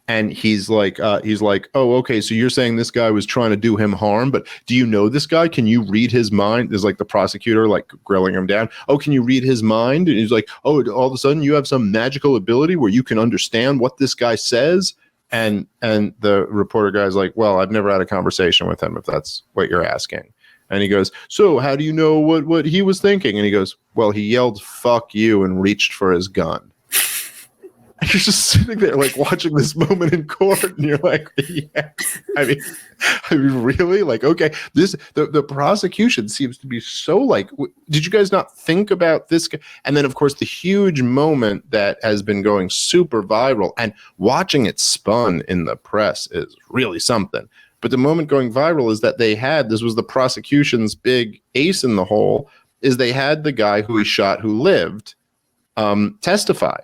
And he's like, oh, okay, so you're saying this guy was trying to do him harm, but do you know this guy? Can you read his mind? There's like the prosecutor like grilling him down. Oh, can you read his mind? And he's like, oh, all of a sudden you have some magical ability where you can understand what this guy says. And the reporter guy's like, well, I've never had a conversation with him, if that's what you're asking. And he goes, so how do you know what he was thinking? And he goes, well, he yelled, fuck you, and reached for his gun. You're just sitting there like watching this moment in court, and you're like, yeah, I mean, really? Like, okay, the prosecution seems to be so like, did you guys not think about this? And then, of course, the huge moment that has been going super viral, and watching it spun in the press is really something. But the moment going viral is that this was the prosecution's big ace in the hole, is they had the guy who he shot who lived testify.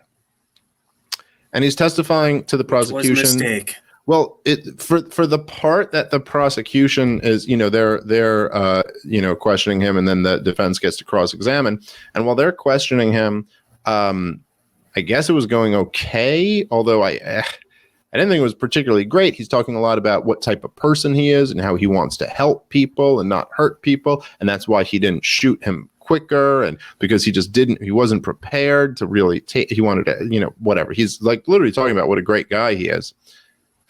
And he's testifying to the prosecution. Which was a mistake. Well, for the part that the prosecution is, they're questioning him, and then the defense gets to cross-examine. And while they're questioning him, I guess it was going okay, although I didn't think it was particularly great. He's talking a lot about what type of person he is and how he wants to help people and not hurt people, and that's why he didn't shoot him quicker, and because he wasn't prepared to really take, he wanted to, whatever. He's like literally talking about what a great guy he is.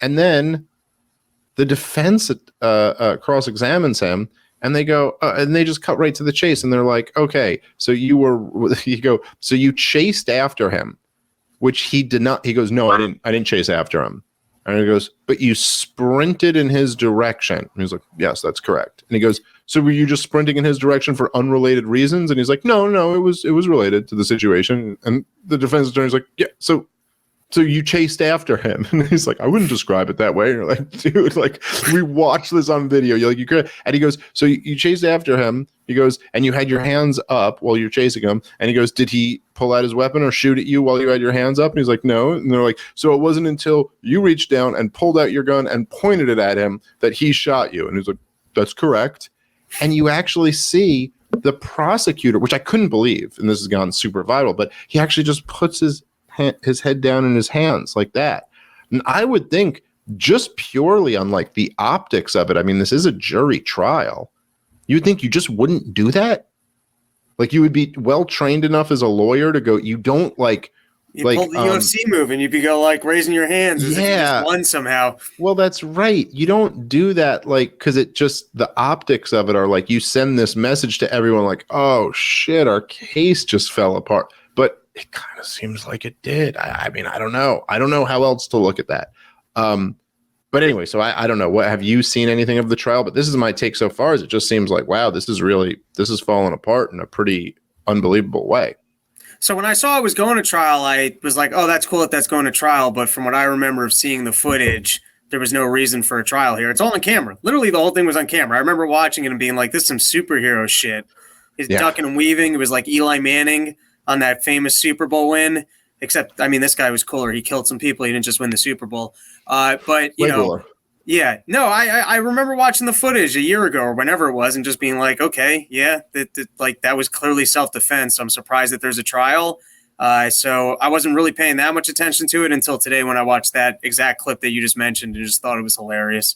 And then the defense cross-examines him, and they go, and they just cut right to the chase, and they're like, okay, so so you chased after him, which he did not. He goes, no, I didn't chase after him. And he goes, but you sprinted in his direction. And he's like, yes, that's correct. And he goes, so were you just sprinting in his direction for unrelated reasons? And he's like, no, it was related to the situation. And the defense attorney's like, yeah, so you chased after him. And he's like, I wouldn't describe it that way. And you're like, dude, like, we watched this on video. You're like, you could. And he goes, so you chased after him. He goes, and you had your hands up while you're chasing him. And he goes, did he pull out his weapon or shoot at you while you had your hands up? And he's like, no. And they're like, so it wasn't until you reached down and pulled out your gun and pointed it at him that he shot you. And he's like, that's correct. And you actually see the prosecutor, which I couldn't believe, and this has gone super viral, but he actually just puts his head down in his hands like that. And I would think, just purely on like the optics of it, I mean, this is a jury trial. You would think you just wouldn't do that. Like, you would be well trained enough as a lawyer to go, you don't like. You pull the UFC move and you'd be raising your hands as if you just won somehow. Well, that's right. You don't do that, like, because it just, the optics of it are like, you send this message to everyone like, oh shit, our case just fell apart. But it kind of seems like it did. I mean, I don't know. I don't know how else to look at that. But anyway, so I don't know. What, have you seen anything of the trial? But this is my take so far, is it just seems like, wow, this is falling apart in a pretty unbelievable way. So when I saw it was going to trial, I was like, oh, that's cool that that's going to trial. But from what I remember of seeing the footage, there was no reason for a trial here. It's all on camera. Literally, the whole thing was on camera. I remember watching it and being like, this is some superhero shit. He's ducking and weaving. It was like Eli Manning on that famous Super Bowl win. Except, I mean, this guy was cooler. He killed some people. He didn't just win the Super Bowl. But, you know. Cooler. Yeah. No, I remember watching the footage a year ago or whenever it was and just being like, okay, yeah, that was clearly self-defense. So I'm surprised that there's a trial. So I wasn't really paying that much attention to it until today when I watched that exact clip that you just mentioned and just thought it was hilarious.